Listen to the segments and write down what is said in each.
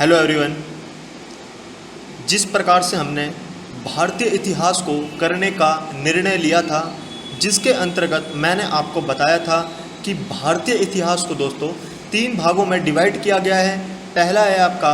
Hello everyone. जिस प्रकार से हमने भारतीय इतिहास को करने का निर्णय लिया था, जिसके अंतर्गत मैंने आपको बताया था कि भारतीय इतिहास को दोस्तों 3 भागों में डिवाइड किया गया है। पहला है आपका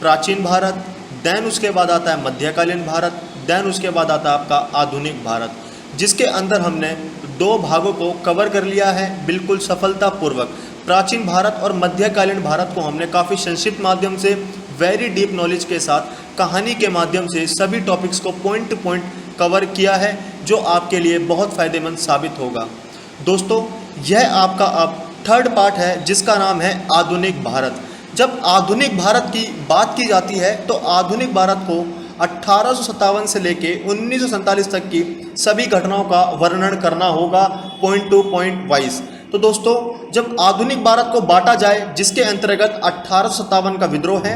प्राचीन भारत, देन उसके बाद आता है मध्यकालीन भारत, देन उसके बाद आता है आपका आधुनिक भारत, जिसके अंदर हमने 2 भागों को कवर कर लिया है बिल्कुल सफलतापूर्वक। प्राचीन भारत और मध्यकालीन भारत को हमने काफ़ी संक्षिप्त माध्यम से वेरी डीप नॉलेज के साथ कहानी के माध्यम से सभी टॉपिक्स को पॉइंट टू पॉइंट कवर किया है, जो आपके लिए बहुत फ़ायदेमंद साबित होगा। दोस्तों, यह आपका अब 3rd पार्ट है, जिसका नाम है आधुनिक भारत। जब आधुनिक भारत की बात की जाती है तो आधुनिक भारत को 1857 से लेके 1947 तक की सभी घटनाओं का वर्णन करना होगा पॉइंट टू पॉइंट वाइज। तो दोस्तों, जब आधुनिक भारत को बांटा जाए, जिसके अंतर्गत 1857 का विद्रोह है,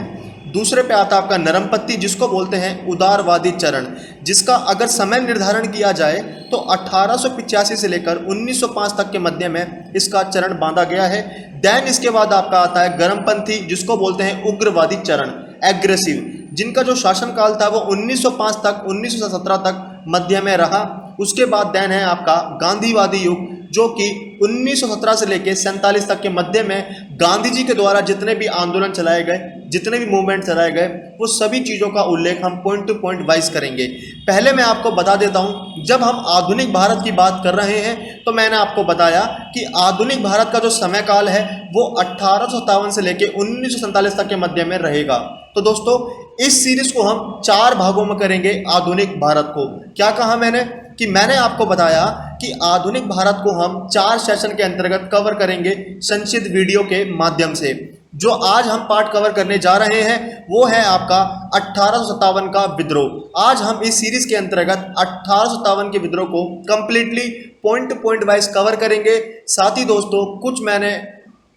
दूसरे पे आता है आपका नरमपंथी, जिसको बोलते हैं उदारवादी चरण, जिसका अगर समय निर्धारण किया जाए तो 1885 से लेकर 1905 तक के मध्य में इसका चरण बांधा गया है। देन इसके बाद आपका आता है गर्मपंथी, जिसको बोलते हैं उग्रवादी चरण, एग्रेसिव, जिनका जो शासनकाल था वो 1905 तक 1917 तक मध्य में रहा। उसके बाद देन है आपका गांधीवादी युग, जो कि 1917 से लेकर 47 तक के मध्य में गांधी जी के द्वारा जितने भी आंदोलन चलाए गए, जितने भी मूवमेंट चलाए गए, वो सभी चीज़ों का उल्लेख हम पॉइंट टू पॉइंट वाइज करेंगे। पहले मैं आपको बता देता हूँ, जब हम आधुनिक भारत की बात कर रहे हैं तो मैंने आपको बताया कि आधुनिक भारत का जो समय काल है वो 1857 से लेकर 1947 तक के मध्य में रहेगा। तो दोस्तों, इस सीरीज को हम 4 भागों में करेंगे आधुनिक भारत को। क्या कहा मैंने आपको बताया कि आधुनिक भारत को हम 4 सेशन के अंतर्गत कवर करेंगे संक्षिप्त वीडियो के माध्यम से। जो आज हम पार्ट कवर करने जा रहे हैं वो है आपका 1857 का विद्रोह। आज हम इस सीरीज के अंतर्गत 1857 के विद्रोह को completely point two point wise cover करेंगे। साथ ही दोस्तों, कुछ मैंने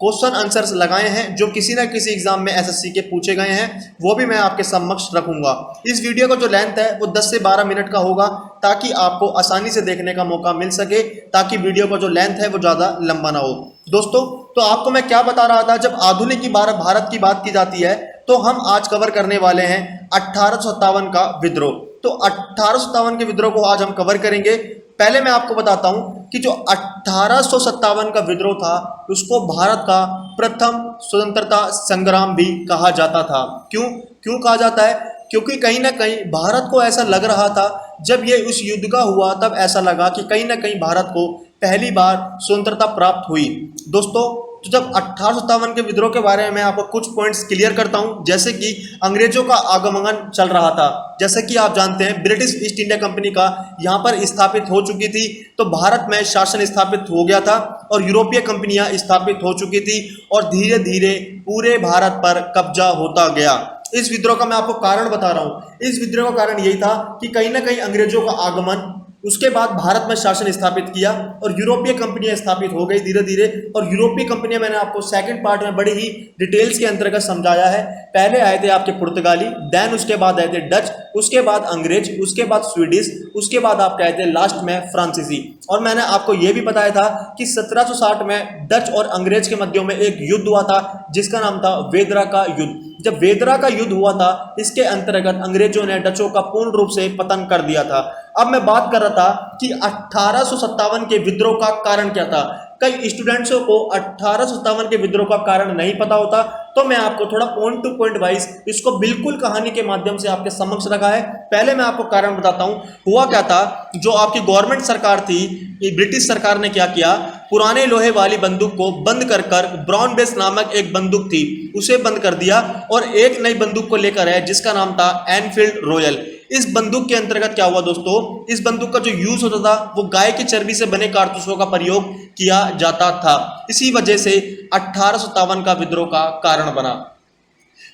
क्वेश्चन आंसर्स लगाए हैं जो किसी ना किसी एग्जाम में एसएससी के पूछे गए हैं, वो भी मैं आपके समक्ष रखूंगा। इस वीडियो का जो लेंथ है वो 10 से 12 मिनट का होगा, ताकि आपको आसानी से देखने का मौका मिल सके, ताकि वीडियो का जो लेंथ है वो ज़्यादा लंबा ना हो। दोस्तों, तो आपको मैं क्या बता रहा था, जब आधुनिक की भारत की बात की जाती है तो हम आज कवर करने वाले हैं 1857 का विद्रोह। तो 1857 के विद्रोह को आज हम कवर करेंगे। पहले मैं आपको बताता हूं कि जो 1857 का विद्रोह था उसको भारत का प्रथम स्वतंत्रता संग्राम भी कहा जाता था। क्यों कहा जाता है? क्योंकि कहीं ना कहीं भारत को ऐसा लग रहा था, जब ये उस युद्ध का हुआ तब ऐसा लगा कि कहीं ना कहीं भारत को पहली बार स्वतंत्रता प्राप्त हुई। दोस्तों, तो जब 1857 के विद्रोह के बारे में मैं आपको कुछ पॉइंट्स क्लियर करता हूं, जैसे कि अंग्रेजों का आगमन चल रहा था। जैसे कि आप जानते हैं, ब्रिटिश ईस्ट इंडिया कंपनी का यहाँ पर स्थापित हो चुकी थी, तो भारत में शासन स्थापित हो गया था और यूरोपीय कंपनियां स्थापित हो चुकी थी और धीरे धीरे पूरे भारत पर कब्जा होता गया। इस विद्रोह का मैं आपको कारण बता रहा हूं। इस विद्रोह का कारण यही था कि कहीं ना कहीं अंग्रेजों का आगमन, उसके बाद भारत में शासन स्थापित किया और यूरोपीय कंपनियां स्थापित हो गई धीरे धीरे। और यूरोपीय कंपनियां मैंने आपको सेकंड पार्ट में बड़ी ही डिटेल्स के अंतर्गत समझाया है। पहले आए थे आपके पुर्तगाली, देन उसके बाद आए थे डच, उसके बाद अंग्रेज, उसके बाद स्वीडिश, उसके बाद आप आए थे लास्ट में फ्रांसीसी। और मैंने आपको यह भी बताया था कि 1760 में डच और अंग्रेज के मध्य में एक युद्ध हुआ था, जिसका नाम था वेदरा का युद्ध। जब वेदरा का युद्ध हुआ था, इसके अंतर्गत अंग्रेजों ने डचों का पूर्ण रूप से पतन कर दिया था। अब मैं बात कर रहा था कि 1857 के विद्रोह का कारण क्या था। कई स्टूडेंट्सों को 1857 के विद्रोह का कारण नहीं पता होता, तो मैं आपको थोड़ा पॉइंट टू पॉइंट वाइज इसको बिल्कुल कहानी के माध्यम से आपके समक्ष रखा है। पहले मैं आपको कारण बताता हूं, हुआ क्या था। जो आपकी गवर्नमेंट सरकार थी, ये ब्रिटिश सरकार ने क्या किया, पुराने लोहे वाली बंदूक को बंद कर ब्राउन बेस नामक एक बंदूक थी, उसे बंद कर दिया और एक नई बंदूक को लेकर है, जिसका नाम था एनफील्ड रॉयल। इस बंदूक के अंतर्गत क्या हुआ दोस्तों, इस बंदूक का जो यूज होता था वो गाय की चर्बी से बने कारतूसों का प्रयोग किया जाता था। इसी वजह से 1857 का विद्रोह का कारण बना।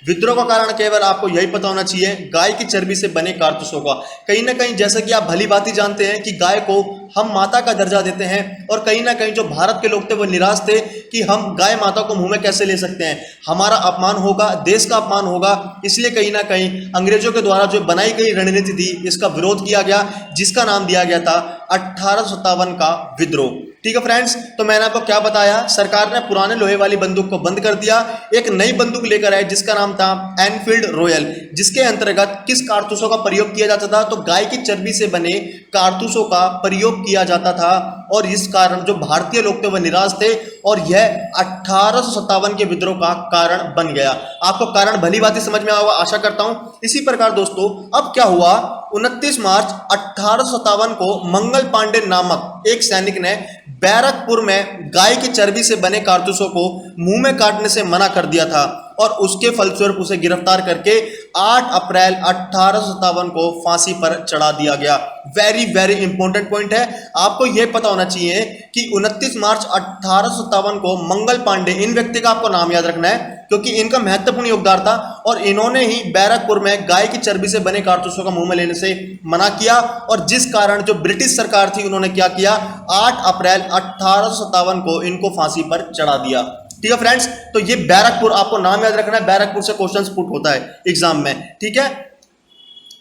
विद्रोह का कारण केवल आपको यही पता होना चाहिए, गाय की चर्बी से बने कारतूसों का। कहीं ना कहीं जैसा कि आप भली भांति जानते हैं कि गाय को हम माता का दर्जा देते हैं, और कहीं ना कहीं जो भारत के लोग थे वो निराश थे कि हम गाय माता को मुंह में कैसे ले सकते हैं, हमारा अपमान होगा, देश का अपमान होगा। इसलिए कहीं ना कहीं अंग्रेजों के द्वारा जो बनाई गई रणनीति थी, इसका विरोध किया गया, जिसका नाम दिया गया था 1857 का विद्रोह। ठीक है फ्रेंड्स, तो मैंने आपको क्या बताया, सरकार ने पुराने लोहे वाली बंदूक को बंद कर दिया, एक नई बंदूक लेकर आए जिसका नाम था एनफील्ड रॉयल, जिसके अंतर्गत किस कारतूसों का प्रयोग किया जाता था, तो गाय की चर्बी से बने कारतूसों का प्रयोग किया जाता था। और इस कारण जो भारतीय लोग थे वह निराश थे और यह 1857 के विद्रोह का कारण बन गया। आपको कारण भली बात समझ में आया होगा, आशा करता हूं। इसी प्रकार दोस्तों अब क्या हुआ, 29 मार्च 1857 को मंगल पांडे नामक एक सैनिक ने बैरकपुर में गाय की चर्बी से बने कारतूसों को मुंह में काटने से मना कर दिया था और उसके फलस्वरूप उसे गिरफ्तार करके 8 अप्रैल 1857 को फांसी पर चढ़ा दिया गया। वेरी वेरी इंपॉर्टेंट पॉइंट है, आपको यह पता होना चाहिए कि 29 मार्च 1857 को मंगल पांडे, इन व्यक्ति का आपको नाम याद रखना है क्योंकि इनका महत्वपूर्ण योगदान था और इन्होंने ही बैरकपुर में गाय की चर्बी से बने कारतूसों का मुंह में लेने से मना किया और जिस कारण जो ब्रिटिश सरकार थी उन्होंने क्या किया, 8 अप्रैल 1857 को इनको फांसी पर चढ़ा दिया। ठीक है फ्रेंड्स, तो ये बैरकपुर आपको नाम याद रखना है, बैरकपुर से क्वेश्चंस पुट होता है एग्जाम में। ठीक है,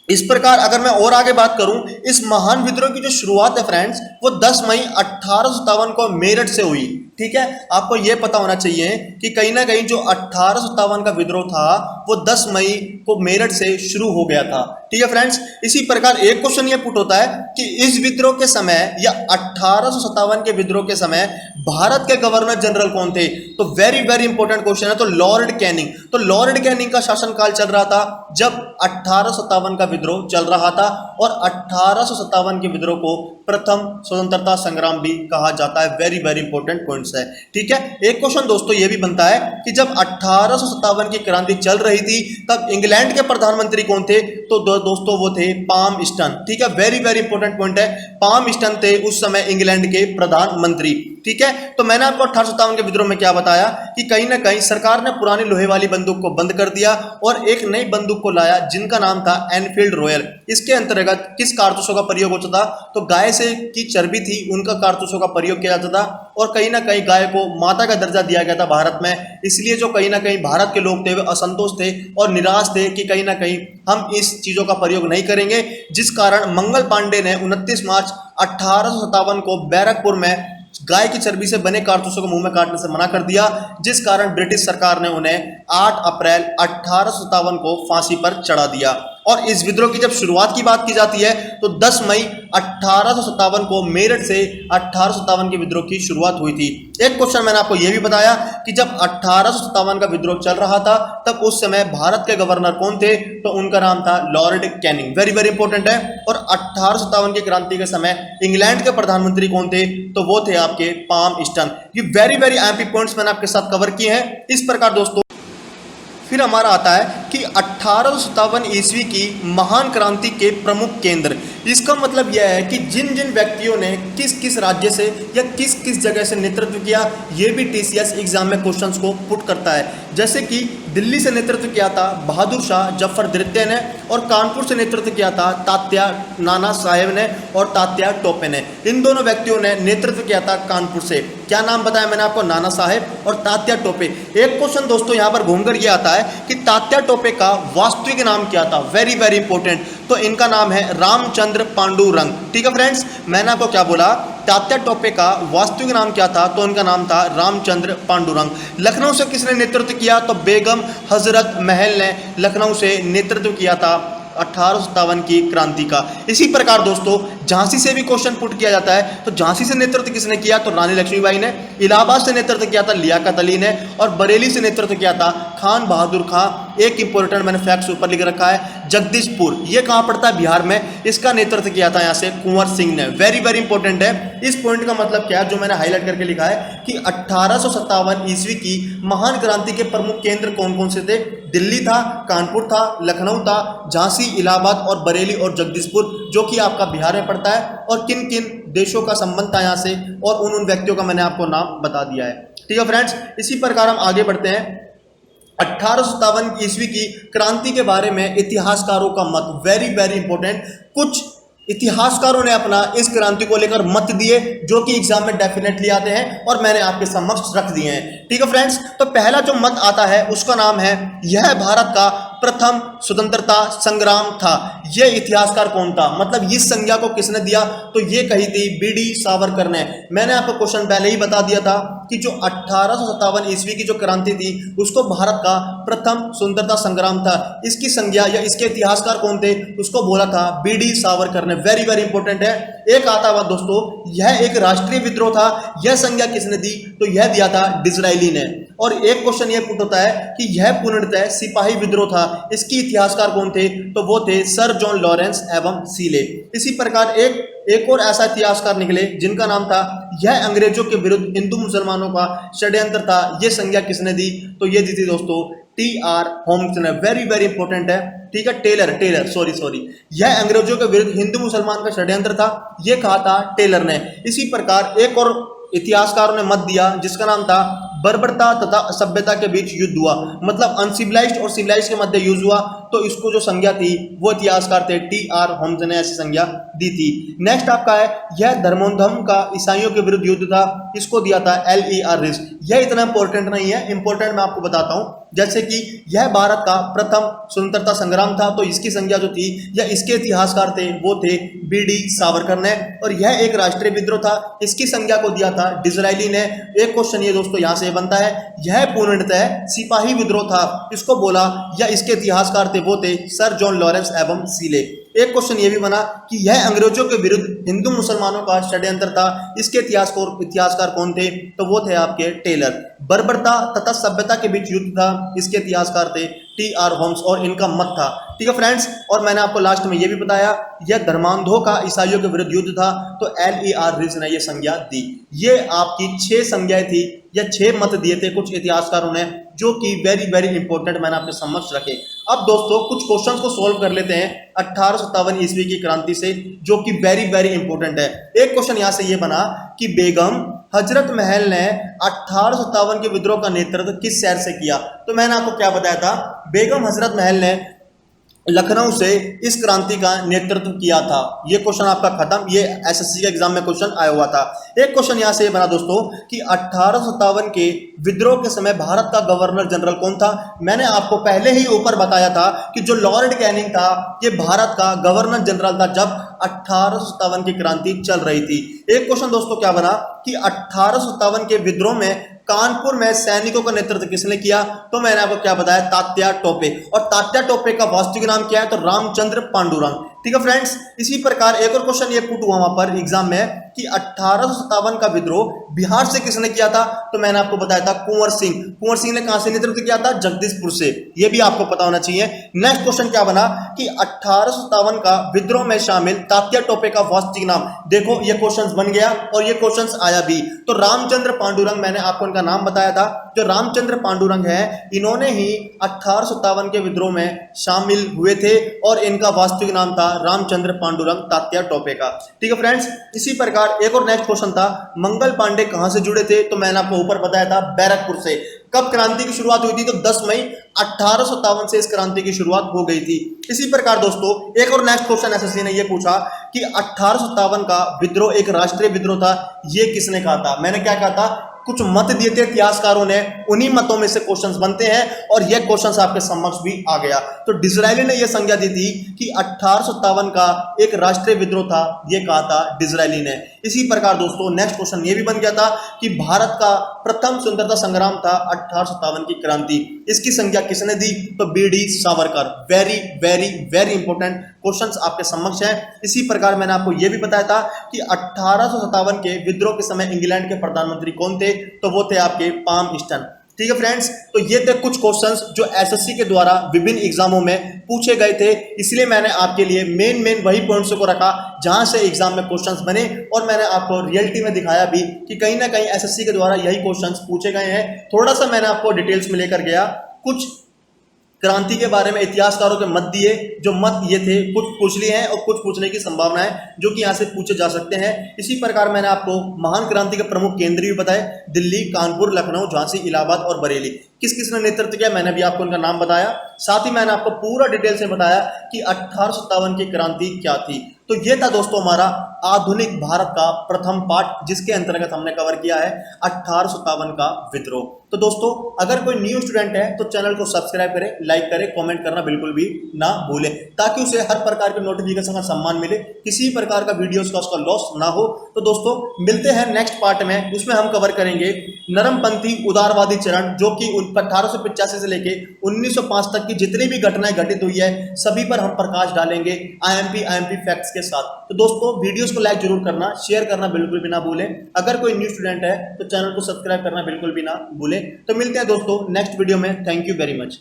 इस प्रकार अगर मैं और आगे बात करूं, इस महान विद्रोह की जो शुरुआत है फ्रेंड्स वो 10 मई 1857 को मेरठ से हुई। ठीक है, आपको यह पता होना चाहिए कि कहीं ना कहीं जो 1857 का विद्रोह था वो 10 मई को मेरठ से शुरू हो गया था। ठीक है फ्रेंड्स, इसी प्रकार एक क्वेश्चन ये पुट होता है कि इस विद्रोह के समय या 1857 के विद्रोह के समय भारत के गवर्नर जनरल कौन थे, तो वेरी वेरी इंपॉर्टेंट क्वेश्चन है, तो लॉर्ड कैनिंग। तो लॉर्ड कैनिंग का शासनकाल चल रहा था जब 1857 का विद्रोह चल रहा था और 1857 के विद्रोह को प्रथम स्वतंत्रता संग्राम भी कहा जाता है। वेरी वेरी इंपॉर्टेंट पॉइंट्स है। ठीक है, एक क्वेश्चन दोस्तों ये भी बनता है कि जब 1857 की क्रांति चल रही थी तब इंग्लैंड के प्रधानमंत्री कौन थे, तो दोस्तों वो थे पामस्टन। ठीक है, वेरी वेरी इंपॉर्टेंट पॉइंट है, पामस्टन थे उस समय इंग्लैंड के प्रधानमंत्री। ठीक है, तो मैंने आपको 1857 के विद्रोह में क्या बताया कि कहीं ना कहीं सरकार ने पुरानी लोहे वाली बंदूक को बंद कर दिया और एक नई बंदूक को लाया जिनका नाम था एनफील्ड रॉयल। इसके अंतर्गत किस कारतूसों का प्रयोग होता था, तो गाय से की चर्बी थी उनका कारतूसों का प्रयोग किया जाता था और कहीं ना कहीं गाय को माता का दर्जा दिया गया था भारत में। इसलिए जो कहीं ना कहीं भारत के लोग थे वे असंतोष थे और निराश थे कि कहीं ना कहीं हम इस चीजों का प्रयोग नहीं करेंगे, जिस कारण मंगल पांडे ने 29 मार्च 1857 को बैरकपुर में गाय की चर्बी से बने कारतूसों को मुंह में काटने से मना कर दिया, जिस कारण ब्रिटिश सरकार ने उन्हें 8 अप्रैल 1857 को फांसी पर चढ़ा दिया। और इस विद्रोह की जब शुरुआत की बात की जाती है तो 10 मई 1857 को मेरठ से 1857 के विद्रोह की शुरुआत हुई थी। एक क्वेश्चन मैंने आपको यह भी बताया कि जब 1857 का विद्रोह चल रहा था तब उस समय भारत के गवर्नर कौन थे, तो उनका नाम था Lord Canning. Very very important है। और 1857 की क्रांति के समय इंग्लैंड के प्रधानमंत्री कौन थे, तो वो थे आपके पामस्टन। ये वेरी वेरी एमपी पॉइंट्स मैंने आपके साथ कवर किए हैं। इस प्रकार दोस्तों फिर हमारा आता है कि 1857 ईस्वी की महान क्रांति के प्रमुख केंद्र। इसका मतलब यह है कि जिन जिन व्यक्तियों ने किस किस राज्य से या किस किस जगह से नेतृत्व किया, ये भी टीसीएस एग्जाम में क्वेश्चंस को पुट करता है। जैसे कि दिल्ली से नेतृत्व किया था बहादुर शाह जफर द्वितीय ने और कानपुर से नेतृत्व किया था तात्या नाना साहेब ने और तात्या टोपे ने। इन दोनों व्यक्तियों ने नेतृत्व किया था कानपुर से। क्या नाम बताया मैंने आपको, नाना साहेब और तात्या टोपे। एक क्वेश्चन दोस्तों यहाँ पर घूमकर ये आता है कि तात्या टोपे का वास्तविक नाम क्या था, वेरी वेरी इंपॉर्टेंट, तो इनका नाम है रामचंद्र पांडुरंग। ठीक है फ्रेंड्स, मैंने आपको क्या बोला, तात्या टोपे का वास्तविक नाम क्या था, तो इनका नाम था रामचंद्र पांडुरंग। लखनऊ से किसने नेतृत्व किया, तो बेगम हजरत महल ने लखनऊ से नेतृत्व किया था 1857 की क्रांति का। इसी प्रकार दोस्तों झांसी से भी क्वेश्चन पुट किया जाता है, तो झांसी से नेतृत्व किसने किया, तो रानी लक्ष्मीबाई ने। इलाहाबाद से नेतृत्व किया था लियाकत अली ने और बरेली से नेतृत्व किया था खान बहादुर खां। एक इंपॉर्टेंट मैंने फैक्ट्स ऊपर लिख रखा है, जगदीशपुर, ये कहाँ पड़ता है, बिहार में, इसका नेतृत्व किया था यहाँ से कुंवर सिंह ने। वेरी वेरी इंपॉर्टेंट है। इस पॉइंट का मतलब क्या है, जो मैंने हाईलाइट करके लिखा है कि 1857 ईस्वी की महान क्रांति के प्रमुख केंद्र कौन कौन से थे, दिल्ली था, कानपुर था, लखनऊ था, झांसी, इलाहाबाद और बरेली और जगदीशपुर, जो कि आपका बिहार में पड़ता है। और किन किन देशों का संबंध था यहाँ से, और उन व्यक्तियों का मैंने आपको नाम बता दिया है। ठीक है फ्रेंड्स, इसी प्रकार हम आगे बढ़ते हैं। 1857 ईस्वी की क्रांति के बारे में इतिहासकारों का मत, वेरी वेरी इंपॉर्टेंट। कुछ इतिहासकारों ने अपना इस क्रांति को लेकर मत दिए जो कि एग्जाम में डेफिनेटली आते हैं और मैंने आपके समक्ष रख दिए हैं। ठीक है फ्रेंड्स, तो पहला जो मत आता है उसका नाम है, यह भारत का प्रथम स्वतंत्रता संग्राम था। यह इतिहासकार कौन था, मतलब इस संज्ञा को किसने दिया, तो ये कही थी बीडी सावरकर ने। मैंने आपको क्वेश्चन पहले ही बता दिया था कि जो 1857 ईस्वी की जो क्रांति थी उसको भारत का प्रथम स्वतंत्रता संग्राम था। इसकी संज्ञा या इसके इतिहासकार कौन थे, उसको बोला था बीडी सावरकर ने। वेरी वेरी इंपॉर्टेंट है। एक आता हुआ दोस्तों, यह एक राष्ट्रीय विद्रोह था, यह संज्ञा किसने दी, तो यह दिया था डिज़रायली ने। और एक क्वेश्चन यह पुट होता है कि यह पूर्णतः सिपाही विद्रोह था, इसकी इतिहासकार कौन थे, तो वो थे सर जॉन लॉरेंस एवं सीले। इसी प्रकार एक और ऐसा इतिहासकार निकले जिनका नाम था, यह अंग्रेजों के विरुद्ध हिंदू मुसलमानों का षड्यंत्र था, यह संज्ञा किसने दी, तो ये दी थी दोस्तों टी.आर. होम्स ने। वेरी वेरी इंपॉर्टेंट है, ठीक है। टेलर सॉरी, यह अंग्रेजों के विरुद्ध हिंदू मुसलमान का षड्यंत्र था, यह कहा था टेलर ने। इसी प्रकार एक और इतिहासकारों ने मत दिया जिसका नाम था बर्बरता तथा सभ्यता के बीच युद्ध हुआ, मतलब अनसिविलाइज्ड और सिविलाइज्ड के मध्य युद्ध हुआ, तो इसको जो संज्ञा थी वो इतिहासकार थे टी.आर. होम्स ने ऐसी संज्ञा दी थी। नेक्स्ट आपका है, यह धर्मोन्धम का ईसाइयों के विरुद्ध युद्ध था, इसको दिया था L.E.R. रिस। यह इतना इंपॉर्टेंट नहीं है, इंपॉर्टेंट मैं आपको बताता हूं। जैसे कि यह भारत का प्रथम स्वतंत्रता संग्राम था, तो इसकी संज्ञा जो थी या इसके इतिहासकार थे वो थे बीडी सावरकर ने। और यह एक राष्ट्रीय विद्रोह था, इसकी संज्ञा को दिया था डिज़रायली ने। एक क्वेश्चन ये दोस्तों यहां से बनता है, यह पूर्णतः सिपाही विद्रोह था, इसको बोला या इसके इतिहासकार थे वो थे सर जॉन लॉरेंस एवं सीले। एक क्वेश्चन ये भी बना कि यह अंग्रेजों के विरुद्ध हिंदू मुसलमानों का षड्यंत्र था, इसके इतिहासकार कौन थे, तो वो थे आपके टेलर। बर्बरता तथा सभ्यता के बीच युद्ध था, इसके इतिहासकार थे टी.आर. होम्स और इनका मत था। ठीक है फ्रेंड्स, और मैंने आपको लास्ट में ये भी बताया यह धर्मांधों का ईसाइयों के विरुद्ध युद्ध था, तो L.E.R. रिस ने यह संज्ञा दी। ये आपकी 6 संज्ञाएं थी या 6 मत दिए थे कुछ इतिहासकारों ने, जो कि वेरी वेरी इंपॉर्टेंट मैंने आपके समक्ष रखे। अब दोस्तों कुछ क्वेश्चंस को सॉल्व कर लेते हैं 1857 ईस्वी की क्रांति से, जो कि वेरी वेरी इंपॉर्टेंट है। एक क्वेश्चन यहां से ये बना कि बेगम हजरत महल ने 1857 के विद्रोह का नेतृत्व किस शहर से किया, तो मैंने आपको क्या बताया था, बेगम हजरत महल ने लखनऊ से इस क्रांति का नेतृत्व किया था। ये क्वेश्चन आपका खत्म, ये एसएससी के एग्जाम में क्वेश्चन आया हुआ था। एक क्वेश्चन यहां से बना दोस्तों कि 1857 के विद्रोह के समय भारत का गवर्नर जनरल कौन था। मैंने आपको पहले ही ऊपर बताया था कि जो लॉर्ड कैनिंग था ये भारत का गवर्नर जनरल था जब 1857 की क्रांति चल रही थी। एक क्वेश्चन दोस्तों क्या बना कि 1857 के विद्रोह में कानपुर में सैनिकों का नेतृत्व किसने किया, तो मैंने आपको क्या बताया, तात्या टोपे। और तात्या टोपे का वास्तविक नाम क्या है, तो रामचंद्र पांडुरंग। ठीक है फ्रेंड्स, इसी प्रकार एक और क्वेश्चन ये पुट हुआ वहां पर एग्जाम में कि 1857 का विद्रोह बिहार से किसने किया था, तो मैंने आपको बताया था कुंवर सिंह। कुंवर सिंह ने कहां से नेतृत्व किया था, जगदीशपुर से। यह भी आपको पता होना चाहिए। नेक्स्ट क्वेश्चन क्या बना कि 1857 का विद्रोह में शामिल तात्या टोपे का वास्तविक नाम। देखो ये क्वेश्चन बन गया और ये क्वेश्चन आया भी, तो रामचंद्र पांडुरंग, मैंने आपको इनका नाम बताया था। जो रामचंद्र पांडुरंग है, इन्होंने ही 1857 के विद्रोह में शामिल हुए थे और इनका वास्तविक नाम था रामचंद्र पांडुरंग तात्या टोपे का। ठीक है फ्रेंड्स, इसी प्रकार एक और नेक्स्ट क्वेश्चन था, मंगल पांडे कहां से जुड़े थे, तो मैंने आपको ऊपर बताया था बैरकपुर से। कब क्रांति की शुरुआत हुई थी, तो 10 मई 1857 से इस क्रांति की शुरुआत हो गई थी। इसी प्रकार दोस्तों एक और नेक्स्ट क्वेश्चन एसएससी ने यह पूछा कि 1857 का विद्रोह एक राष्ट्रीय विद्रोह था, यह किसने कहा था। मैंने क्या कहा था, कुछ मत दिए थे इतिहासकारों ने, उन्हीं मतों में से क्वेश्चंस बनते हैं और यह क्वेश्चंस आपके समक्ष भी आ गया। तो डिज़रायली ने यह संज्ञा दी थी कि 1857 का एक राष्ट्रीय विद्रोह था, यह कहा था डिज़रायली ने। इसी प्रकार दोस्तों नेक्स्ट क्वेश्चन यह भी बन गया था कि भारत का प्रथम स्वतंत्रता संग्राम था 1857 की क्रांति, इसकी संज्ञा किसने दी, तो BD Savarkar. Very very very important questions आपके समक्ष हैं। इसी प्रकार मैंने आपको यह भी बताया था कि 1857 के विद्रोह के समय इंग्लैंड के प्रधानमंत्री कौन थे, तो वो थे आपके पाल्मस्टन। ठीक है फ्रेंड्स, तो ये थे कुछ क्वेश्चंस जो एसएससी के द्वारा विभिन्न एग्जामों में पूछे गए थे। इसलिए मैंने आपके लिए मेन वही पॉइंट्स को रखा जहां से एग्जाम में क्वेश्चंस बने, और मैंने आपको रियलिटी में दिखाया भी कि कहीं ना कहीं एसएससी के द्वारा यही क्वेश्चंस पूछे गए हैं। थोड़ा सा मैंने आपको डिटेल्स में लेकर गया, कुछ क्रांति के बारे में इतिहासकारों के मत दिए, जो मत ये थे कुछ पूछ लिए हैं और कुछ पूछने की संभावना है जो कि यहाँ से पूछे जा सकते हैं। इसी प्रकार मैंने आपको महान क्रांति के प्रमुख केंद्र भी बताए, दिल्ली, कानपुर, लखनऊ, झांसी, इलाहाबाद और बरेली। किस किसने नेतृत्व किया मैंने भी आपको उनका नाम बताया। साथ ही मैंने आपको पूरा डिटेल से बताया कि 1857 की क्रांति क्या थी। तो तो ये था दोस्तों हमारा आधुनिक भारत का प्रथम पार्ट, जिसके अंतर्गत हमने कवर किया है 1857 का विद्रोह। तो दोस्तों अगर कोई न्यू स्टूडेंट है तो चैनल को सब्सक्राइब करें, लाइक करें, कमेंट करना बिल्कुल भी ना भूलें, ताकि उसे हर प्रकार के नोटिफिकेशन का सम्मान मिले, किसी प्रकार का वीडियोस का उसका लॉस ना हो। तो दोस्तों मिलते हैं नेक्स्ट पार्ट में, उसमें हम कवर करेंगे नरमपंथी उदारवादी चरण, जो कि 1885 से लेके 1905 तक की जितनी भी घटनाएं घटित हुई है सभी पर हम प्रकाश डालेंगे आईएमपी फैक्ट्स के साथ। तो दोस्तों वीडियोस को लाइक जरूर करना, शेयर करना बिल्कुल भी ना भूलें। अगर कोई न्यू स्टूडेंट है तो चैनल को सब्सक्राइब करना बिल्कुल भी ना भूलें। तो मिलते हैं दोस्तों नेक्स्ट वीडियो में। Thank you very much.